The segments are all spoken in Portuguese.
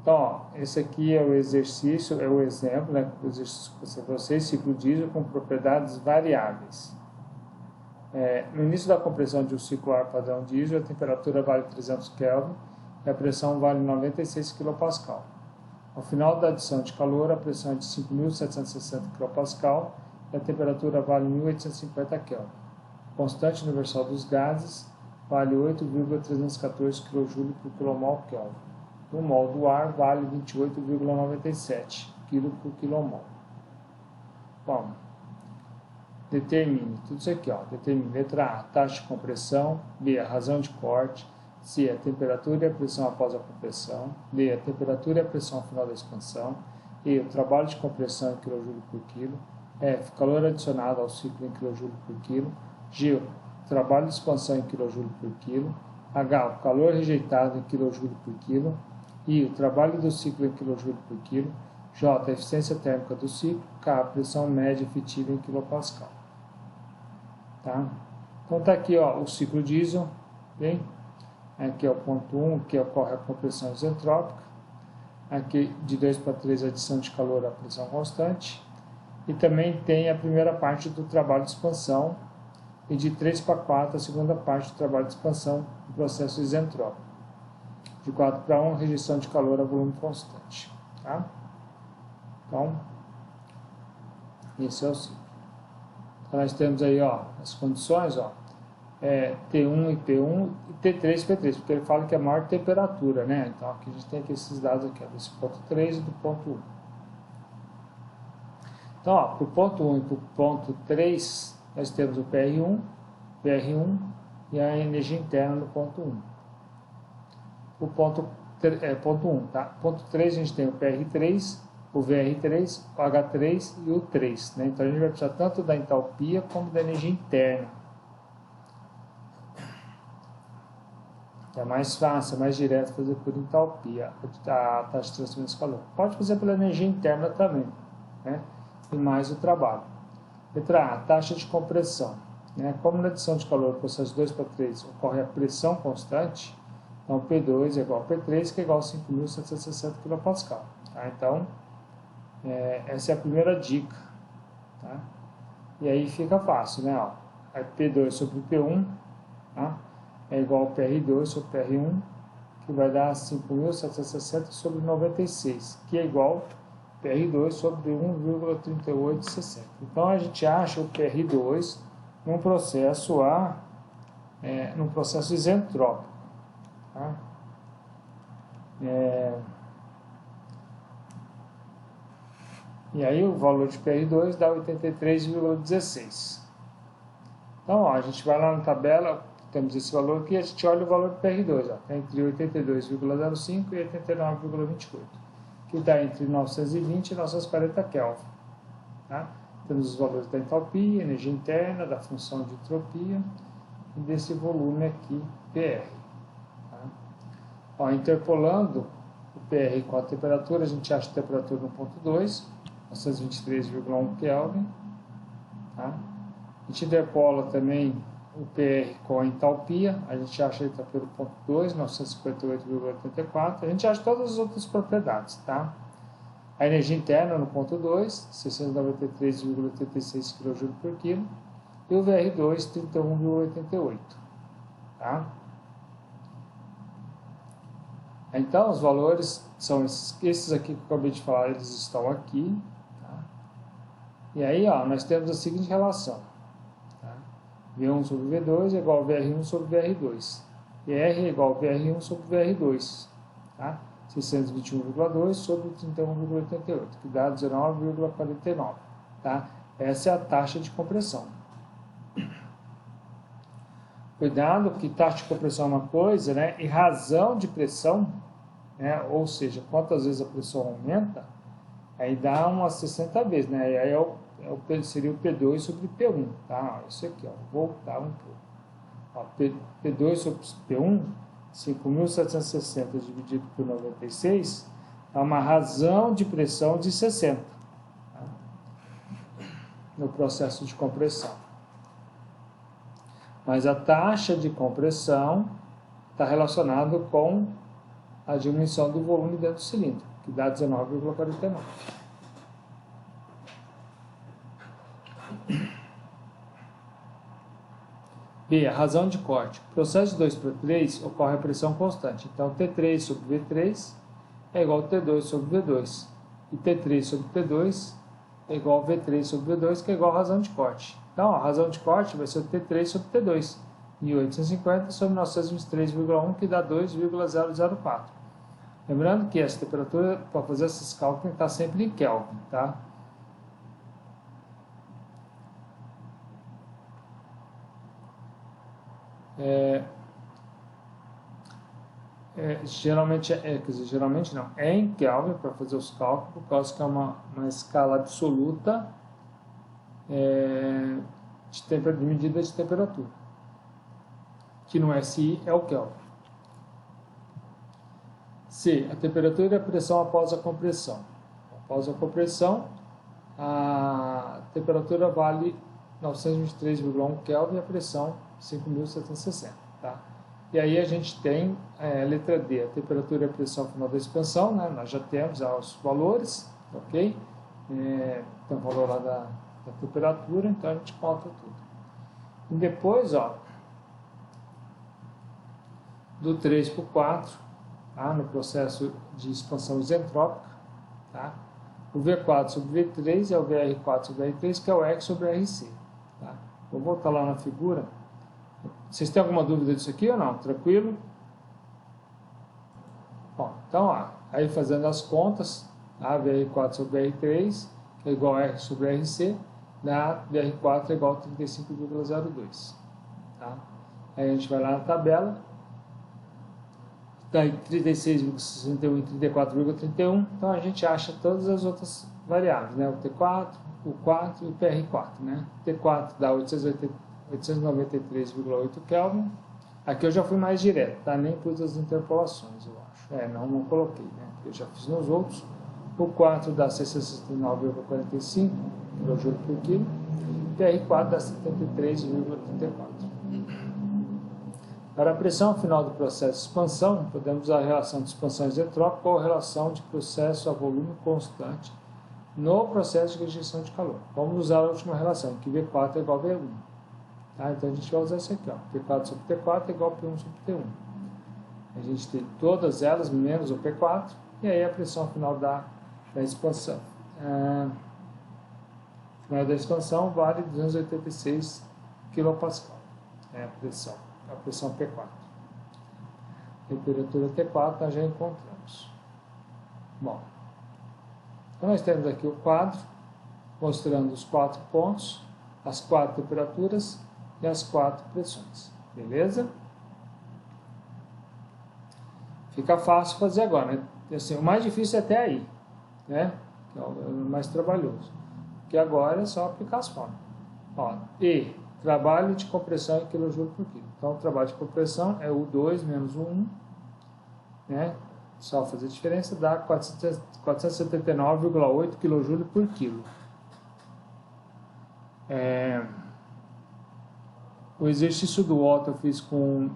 Então, ó, esse aqui é o exercício, é o exemplo, né, o exercício que vocês, ciclo diesel com propriedades variáveis. No início da compressão de um ciclo ar padrão diesel, a temperatura vale 300 Kelvin e a pressão vale 96 kPa. Ao final da adição de calor, a pressão é de 5.760 kPa e a temperatura vale 1.850 Kelvin. A constante universal dos gases vale 8,314 kJ por kmol Kelvin. O mol do ar vale 28,97 kg por kmol. Bom, determine tudo isso aqui, ó. Determine letra A, taxa de compressão, B, a razão de corte, C, a temperatura e a pressão após a compressão, D, a temperatura e a pressão ao final da expansão, E, o trabalho de compressão em kJ por quilo, F, calor adicionado ao ciclo em kJ por quilo, G, o trabalho de expansão em kJ por quilo, H, o calor rejeitado em kJ por quilo, I, o trabalho do ciclo em kJ por quilo, J, a eficiência térmica do ciclo, K, a pressão média efetiva em kPa. Tá? Então está aqui, ó, o ciclo diesel, bem? Aqui é o ponto 1, que ocorre a compressão isentrópica. Aqui de 2 para 3 adição de calor à pressão constante. E também tem a primeira parte do trabalho de expansão. E de 3 para 4 a segunda parte do trabalho de expansão do processo isentrópico. De 4 para 1, rejeição de calor a volume constante. Tá? Então, esse é o ciclo. Então, nós temos aí, ó, as condições, ó, T1 e P1 e T3 e P3, porque ele fala que é a maior temperatura, né? Então, aqui a gente tem aqui esses dados aqui, ó, desse ponto 3 e do ponto 1. Então, ó, para o ponto 1 e para o ponto 3, nós temos o PR1 e a energia interna no ponto 1. O ponto 1, tá? Ponto 3 a gente tem o PR3, o VR3, o H3 e o 3, né? Então a gente vai precisar tanto da entalpia como da energia interna. É mais fácil, é mais direto fazer por entalpia, a taxa de transferência de calor. Pode fazer pela energia interna também, né? E mais o trabalho. Letra A, taxa de compressão. Né? Como na adição de calor, processo 2 para 3, ocorre a pressão constante, então P2 é igual a P3, que é igual a 5.760 kPa. Tá? Então, essa é a primeira dica. Tá? E aí fica fácil, né? Ó, P2 sobre P1, tá? É igual a PR2 sobre PR1, que vai dar 5.760 sobre 96, que é igual a PR2 sobre 1,3860. Então, a gente acha o PR2 num processo num processo isentrópico. Tá? E aí o valor de PR2 dá 83,16. Então, ó, a gente vai lá na tabela, temos esse valor aqui, a gente olha o valor do PR2, ó, tá entre 82,05 e 89,28, que dá entre 920 e 940 Kelvin. Tá? Temos os valores da entalpia, energia interna, da função de entropia e desse volume aqui, PR. Tá? Ó, interpolando o PR com a temperatura, a gente acha a temperatura no ponto 2, 923,1 Kelvin. Tá? A gente interpola também o PR com a entalpia, a gente acha a entalpia no ponto 2, 958,84, a gente acha todas as outras propriedades, tá? A energia interna no ponto 2, 693,86 kJ por quilo, e o VR2, 31,88, tá? Então, os valores são esses aqui que eu acabei de falar, eles estão aqui, tá? E aí, ó, nós temos a seguinte relação. V1 sobre V2 é igual a VR1 sobre VR2. E R é igual a VR1 sobre VR2. Tá? 621,2 sobre 31,88, que dá 19,49. Tá? Essa é a taxa de compressão. Cuidado que taxa de compressão é uma coisa, né? E razão de pressão, né? Ou seja, quantas vezes a pressão aumenta, aí dá umas 60 vezes, né? E aí seria o P2 sobre P1, tá? Isso aqui, ó, vou voltar um pouco. Ó, P2 sobre P1, 5.760 dividido por 96, dá uma razão de pressão de 60, tá? No processo de compressão. Mas a taxa de compressão está relacionada com a diminuição do volume dentro do cilindro, que dá 19,49. B. A razão de corte. No processo de 2 para 3 ocorre a pressão constante. Então, T3 sobre V3 é igual a T2 sobre V2. E T3 sobre T2 é igual a V3 sobre V2, que é igual a razão de corte. Então, a razão de corte vai ser o T3 sobre T2. 1850 sobre 923,1, que dá 2,004. Lembrando que essa temperatura, para fazer esses cálculos, tem que estar sempre em Kelvin, tá? Geralmente não, é em Kelvin para fazer os cálculos, por causa que é uma escala absoluta de medida de temperatura, que no SI é o Kelvin. C. A temperatura e a pressão após a compressão. Após a compressão, a temperatura vale 923,1 Kelvin e a pressão 5.760, tá? E aí a gente tem a letra D, a temperatura e a pressão final da expansão, né? Nós já temos os valores, ok? Tem o valor lá da temperatura, então a gente conta tudo. E depois, ó, do 3 para o 4, tá? No processo de expansão isentrópica, tá? O V4 sobre V3 é o VR4 sobre R3, que é o X sobre RC. Tá? Vou voltar lá na figura. Vocês têm alguma dúvida disso aqui ou não? Tranquilo? Bom, então, ó, aí fazendo as contas, a VR4 sobre R3, que é igual a R sobre RC, dá VR4 é igual a 35,02. Tá? Aí a gente vai lá na tabela, está em 36,61 e 34,31, então a gente acha todas as outras variáveis, né? O T4, o 4 e o PR4, né? T4 dá 893,8 Kelvin. Aqui eu já fui mais direto, tá? Nem pus as interpolações, eu acho. Não coloquei, né? Eu já fiz nos outros. O 4 dá 669,45 kJ por quilo. O PR4 dá 73,34. Para a pressão final do processo de expansão, podemos usar a relação de expansão isentrópica ou a relação de processo a volume constante no processo de rejeição de calor. Vamos usar a última relação, que V4 é igual a V1. Tá? Então a gente vai usar isso aqui, ó. P4 sobre T4 é igual a P1 sobre T1. A gente tem todas elas menos o P4, e aí a pressão final da expansão. Final da expansão vale 286 kPa. É a pressão P4. Temperatura T4 nós já encontramos. Bom, então nós temos aqui o quadro mostrando os 4 pontos, as 4 temperaturas e as 4 pressões. Beleza? Fica fácil fazer agora, né? Assim, o mais difícil é até aí, né? Que é o mais trabalhoso. Porque agora é só aplicar as fórmulas. Ó, E, trabalho de compressão em kJ por quilo. Então, o trabalho de compressão é U2 menos U1, né? Só fazer a diferença, dá 479,8 kJ por quilo. O exercício do Otto eu fiz com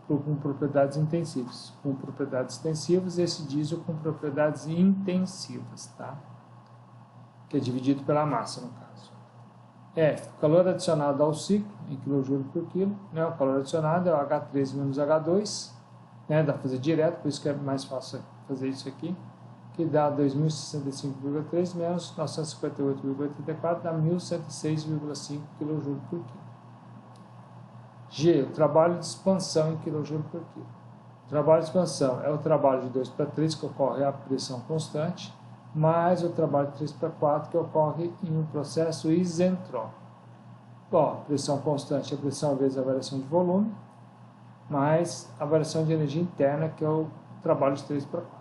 com propriedades intensivas, com propriedades extensivas, e esse diesel com propriedades intensivas, tá? Que é dividido pela massa, no caso. O calor adicionado ao ciclo, em kJ por quilo, né? O calor adicionado é o H3 menos H2, né? Dá para fazer direto, por isso que é mais fácil fazer isso aqui, que dá 2.065,3 menos 958,84, dá 1.106,5 kJ por quilo. G, o trabalho de expansão em kJ por quilo. O trabalho de expansão é o trabalho de 2 para 3, que ocorre a pressão constante, mais o trabalho de 3 para 4, que ocorre em um processo isentrópico. Bom, pressão constante é a pressão vezes a variação de volume, mais a variação de energia interna, que é o trabalho de 3 para 4.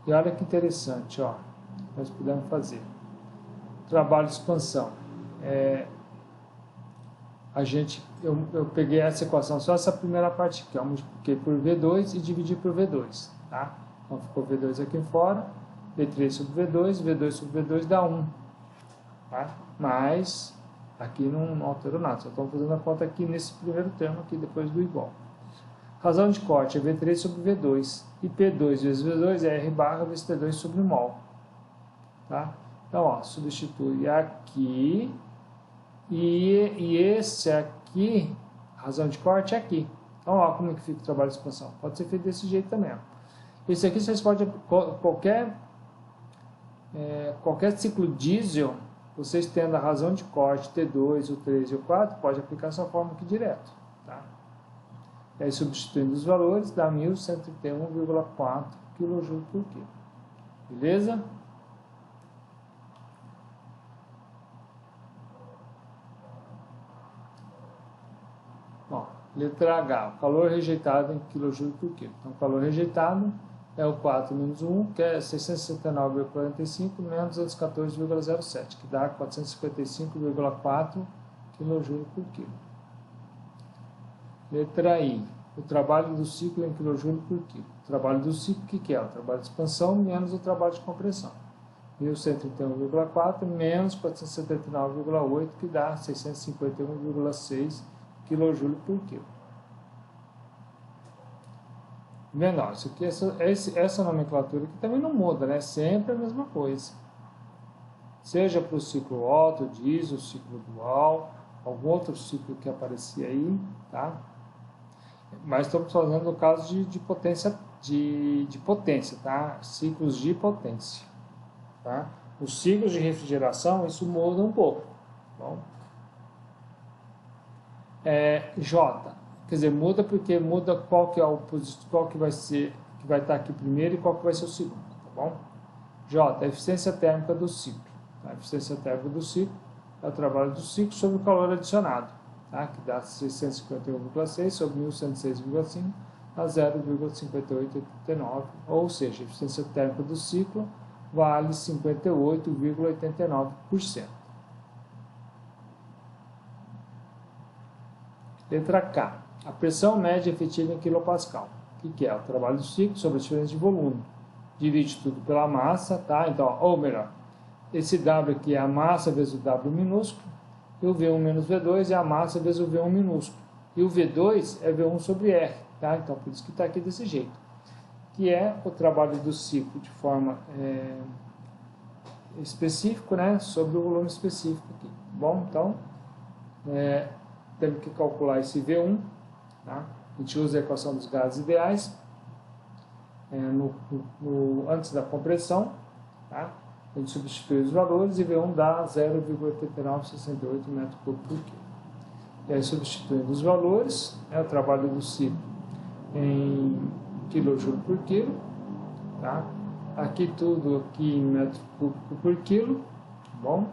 E olha que interessante, ó, nós podemos fazer. Trabalho de expansão. Eu peguei essa equação, só essa primeira parte aqui, eu multipliquei por V2 e dividi por V2, tá? Então ficou V2 aqui fora, V3 sobre V2, V2 sobre V2 dá 1, tá? Mas aqui não alterou nada, só estamos fazendo a conta aqui nesse primeiro termo aqui, depois do igual. Razão de corte é V3 sobre V2. E P2 vezes V2 é R barra vezes T2 sobre mol. Tá? Então, ó, substitui aqui. E esse aqui, razão de corte é aqui. Então, ó, como é que fica o trabalho de expansão. Pode ser feito desse jeito também. Ó. Esse aqui vocês podem, qualquer ciclo diesel, vocês tendo a razão de corte T2, o 3 e o 4, pode aplicar essa fórmula aqui direto. Tá? E aí, substituindo os valores, dá 1.131,4 kJ por quilo. Beleza? Bom, letra H, o calor rejeitado em kJ por quilo. Então, o calor rejeitado é o 4 menos 1, que é 669,45 menos 214,07, que dá 455,4 kJ por quilo. Letra I, o trabalho do ciclo em kJ por quilo. O trabalho do ciclo, o que é? O trabalho de expansão menos o trabalho de compressão. 1.131,4 menos 479,8, que dá 651,6 kJ por quilo. Menor, isso aqui, essa nomenclatura aqui também não muda, né? Sempre a mesma coisa. Seja para o ciclo Otto, diesel, ciclo dual, algum outro ciclo que aparecia aí, tá? Mas estamos falando no caso de potência, de potência, tá? Ciclos de potência, tá? Os ciclos de refrigeração, isso muda um pouco, tá bom? J. Quer dizer, muda porque muda qual que vai ser, que vai estar aqui primeiro e qual que vai ser o segundo, tá bom? J, a eficiência térmica do ciclo. Tá? A eficiência térmica do ciclo é o trabalho do ciclo sobre o calor adicionado, tá? Que dá 651,6 sobre 1.106,5 a 0,5889, ou seja, a eficiência térmica do ciclo vale 58,89%. Letra K. A pressão média efetiva em kPa. O que é? O trabalho do ciclo sobre a diferença de volume. Divide tudo pela massa, tá? Então, ou melhor, esse W aqui é a massa vezes o W minúsculo, e o V1 menos V2 é a massa vezes o V1 minúsculo. E o V2 é V1 sobre R, tá? Então, por isso que está aqui desse jeito. Que é o trabalho do ciclo de forma específico, né? Sobre o volume específico aqui. Bom, então, temos que calcular esse V1, tá? A gente usa a equação dos gases ideais antes da compressão, tá? A gente substitui os valores e V1 dá 0,8968 metros cúbicos por quilo. E aí, substituindo os valores, o trabalho do ciclo em kJ por quilo, tá? Aqui tudo aqui em metro cúbico por quilo, tá bom?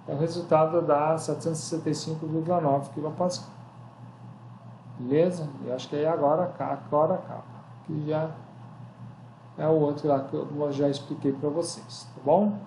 O resultado dá 765,9 kPa. Beleza? Eu acho que aí agora acaba. Que já é o outro lá que eu já expliquei para vocês. Tá bom?